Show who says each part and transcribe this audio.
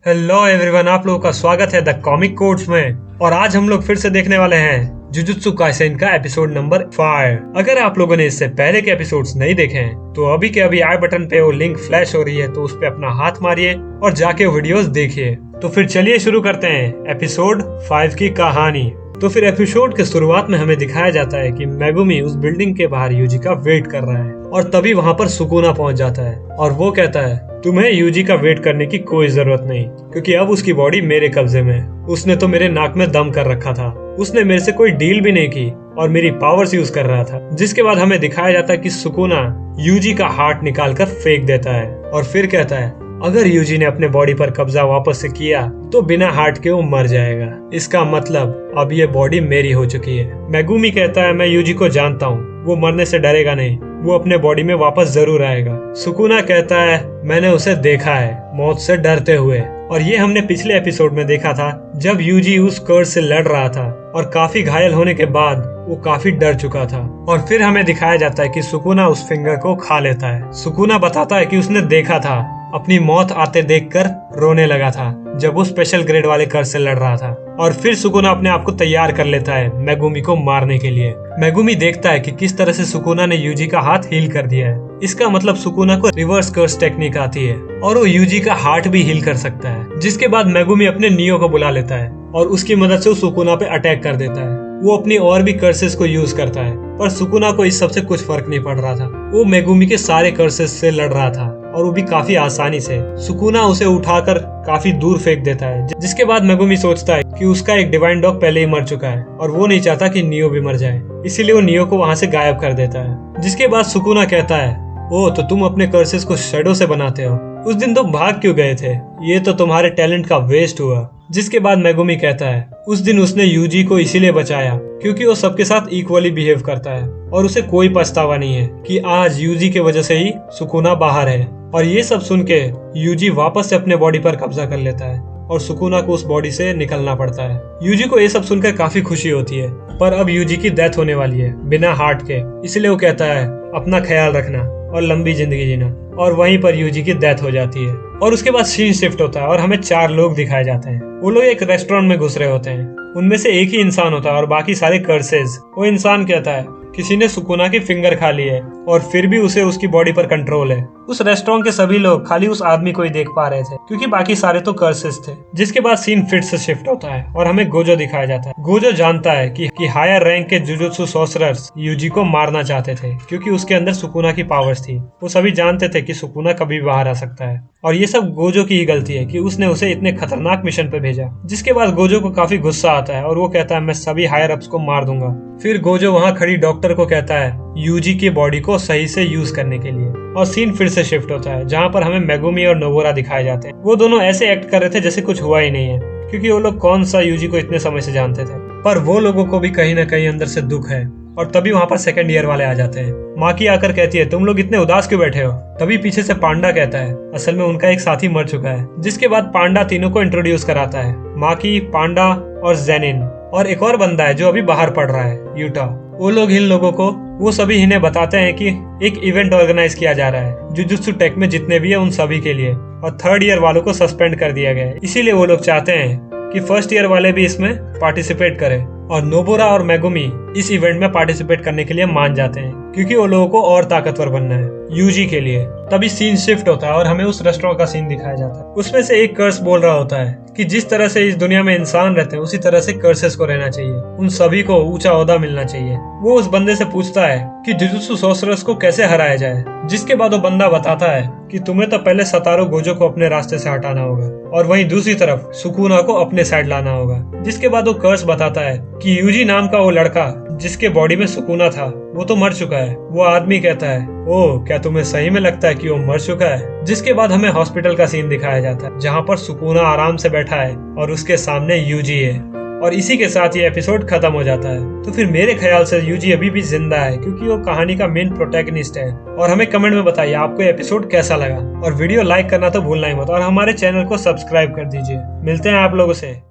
Speaker 1: Hello everyone, आप लोगों का स्वागत है द कॉमिक कोड्स में। और आज हम लोग फिर से देखने वाले हैं जुजुत्सु काइसेन का एपिसोड नंबर 5। अगर आप लोगों ने इससे पहले के एपिसोड्स नहीं देखे हैं तो अभी के अभी आई बटन पे वो लिंक फ्लैश हो रही है, तो उस पे अपना हाथ मारिए और जाके वीडियोस देखिए। तो फिर चलिए शुरू करते हैं एपिसोड 5 की कहानी। तो फिर एपिसोड के शुरुआत में हमें दिखाया जाता है कि मेगुमी उस बिल्डिंग के बाहर यूजी का वेट कर रहा है और तभी वहाँ पर सुकुना पहुँच जाता है और वो कहता है तुम्हें यूजी का वेट करने की कोई जरूरत नहीं, क्योंकि अब उसकी बॉडी मेरे कब्जे में है। उसने तो मेरे नाक में दम कर रखा था, उसने मेरे से कोई डील भी नहीं की और मेरी पावर्स यूज कर रहा था। जिसके बाद हमें दिखाया जाता है कि सुकुना यूजी का हार्ट निकाल कर फेंक देता है और फिर कहता है अगर यूजी ने अपने बॉडी पर कब्जा वापस से किया तो बिना हार्ट के वो मर जाएगा। इसका मतलब अब ये बॉडी मेरी हो चुकी है। मेगुमी कहता है मैं यूजी को जानता हूँ, वो मरने से डरेगा नहीं, वो अपने बॉडी में वापस जरूर आएगा। सुकुना कहता है मैंने उसे देखा है मौत से डरते हुए, और ये हमने पिछले एपिसोड में देखा था जब यूजी उस कर्स से लड़ रहा था और काफी घायल होने के बाद वो काफी डर चुका था। और फिर हमें दिखाया जाता है कि सुकुना उस फिंगर को खा लेता है। सुकुना बताता है कि उसने देखा था, अपनी मौत आते देखकर रोने लगा था जब वो स्पेशल ग्रेड वाले कर्स से लड़ रहा था। और फिर सुकुना अपने आप को तैयार कर लेता है मेगुमी को मारने के लिए। मेगुमी देखता है कि किस तरह से सुकुना ने यूजी का हाथ हील कर दिया है। इसका मतलब सुकुना को रिवर्स कर्स टेक्निक आती है और वो यूजी का हार्ट भी हील कर सकता है। जिसके बाद मेगुमी अपने नियो को बुला लेता है और उसकी मदद से सुकुना पे अटैक कर देता है। वो अपनी और भी कर्सेस को यूज करता है, पर सुकुना को इस सबसे कुछ फर्क नहीं पड़ रहा था। वो मेगुमी के सारे कर्सेस से लड़ रहा था और वो भी काफी आसानी से। सुकुना उसे उठाकर काफी दूर फेंक देता है, जिसके बाद मेगुमी सोचता है कि उसका एक डिवाइन डॉग पहले ही मर चुका है और वो नहीं चाहता कि नियो भी मर जाए, इसीलिए वो नियो को वहाँ से गायब कर देता है। जिसके बाद सुकुना कहता है ओ तो तुम अपने कर्सेस को शेडो से बनाते हो, उस दिन तुम भाग क्यों गए थे, ये तो तुम्हारे टैलेंट का वेस्ट हुआ। जिसके बाद मेगुमी कहता है उस दिन उसने यूजी को इसीलिए बचाया क्योंकि वो सबके साथ इक्वली बिहेव करता है और उसे कोई पछतावा नहीं है कि आज यूजी के वजह से ही सुकुना बाहर है। और ये सब सुन के यूजी वापस से अपने बॉडी पर कब्जा कर लेता है और सुकुना को उस बॉडी से निकलना पड़ता है। यूजी को ये सब सुनकर काफी खुशी होती है, पर अब यूजी की डेथ होने वाली है बिना हार्ट के, इसलिए वो कहता है अपना ख्याल रखना और लंबी जिंदगी जीना। और वहीं पर यूजी की डेथ हो जाती है। और उसके बाद सीन शिफ्ट होता है और हमें 4 लोग दिखाए जाते हैं। वो लोग एक रेस्टोरेंट में घुस रहे होते हैं, उनमें से एक ही इंसान होता है और बाकी सारे कर्सेस। वो इंसान कहता है किसी ने सुकुना की फिंगर खा ली है और फिर भी उसे उसकी बॉडी पर कंट्रोल है। उस रेस्टोरेंट के सभी लोग खाली उस आदमी को ही देख पा रहे थे क्योंकि बाकी सारे तो कर्सेस थे। जिसके बाद सीन फिर से शिफ्ट होता है और हमें गोजो दिखाया जाता है। गोजो जानता है कि हायर रैंक के जुजुत्सु सॉर्सरर्स यूजी को मारना चाहते थे क्योंकि उसके अंदर सुकुना की पावर्स थी। वो सभी जानते थे कि सुकुना कभी भी बाहर आ सकता है और ये सब गोजो की ही गलती है कि उसने उसे इतने खतरनाक मिशन पे भेजा। जिसके बाद गोजो को काफी गुस्सा आता है और वो कहता है मैं सभी हायर अप्स को मार दूंगा। फिर गोजो वहाँ खड़ी डॉक्टर को कहता है यूजी की बॉडी को सही से यूज करने के लिए। और सीन फिर से शिफ्ट होता है जहाँ पर हमें मेगुमी और नोबोरा दिखाए जाते हैं। वो दोनों ऐसे एक्ट कर रहे थे जैसे कुछ हुआ ही नहीं है, क्योंकि वो लोग कौन सा यूजी को इतने समय से जानते थे। पर वो लोगों को भी कहीं ना कहीं अंदर से दुख है। और तभी वहाँ पर सेकंड ईयर वाले आ जाते हैं। माकी आकर कहती है तुम लोग इतने उदास क्यों बैठे हो। तभी पीछे से पांडा कहता है असल में उनका एक साथी मर चुका है। जिसके बाद पांडा तीनों को इंट्रोड्यूस कराता है, माकी, पांडा और जेनिन, और एक और बंदा है जो अभी बाहर पढ़ रहा है, यूटा। वो लोग इन लोगों को वो सभी इन्हें बताते हैं कि एक इवेंट ऑर्गेनाइज किया जा रहा है जुजुत्सु टेक में जितने भी है उन सभी के लिए, और थर्ड ईयर वालों को सस्पेंड कर दिया गया है। इसीलिए वो लोग चाहते हैं कि फर्स्ट ईयर वाले भी इसमें पार्टिसिपेट करें। और नोबोरा और मेगुमी इस इवेंट में पार्टिसिपेट करने के लिए मान जाते हैं क्योंकि वो लोगों को और ताकतवर बनना है यूजी के लिए। तभी सीन शिफ्ट होता है और हमें उस रेस्टोरेंट का सीन दिखाया जाता है। उसमें से एक कर्स बोल रहा होता है कि जिस तरह से इस दुनिया में इंसान रहते हैं उसी तरह से कर्सेस को रहना चाहिए, उन सभी को ऊंचा ओहदा मिलना चाहिए। वो उस बंदे से पूछता है कि जुजुत्सु सॉर्सरर्स को कैसे हराया जाए। जिसके बाद वो बंदा बताता है कि तुम्हें तो पहले सतारो गोजो को अपने रास्ते से हटाना होगा और वहीं दूसरी तरफ सुकुना को अपने साइड लाना होगा। जिसके बाद वो कर्स बताता है कि यूजी नाम का वो लड़का जिसके बॉडी में सुकुना था वो तो मर चुका है। वो आदमी कहता है ओ क्या तुम्हें सही में लगता है कि वो मर चुका है। जिसके बाद हमें हॉस्पिटल का सीन दिखाया जाता है जहाँ पर सुकुना आराम से बैठा है और उसके सामने यूजी है। और इसी के साथ ये एपिसोड खत्म हो जाता है। तो फिर मेरे ख्याल से यूजी अभी भी जिंदा है क्योंकि वो कहानी का मेन प्रोटैगनिस्ट है। और हमें कमेंट में बताइए आपको एपिसोड कैसा लगा, और वीडियो लाइक करना तो भूलना ही मत, और हमारे चैनल को सब्सक्राइब कर दीजिए। मिलते हैं आप लोगों से।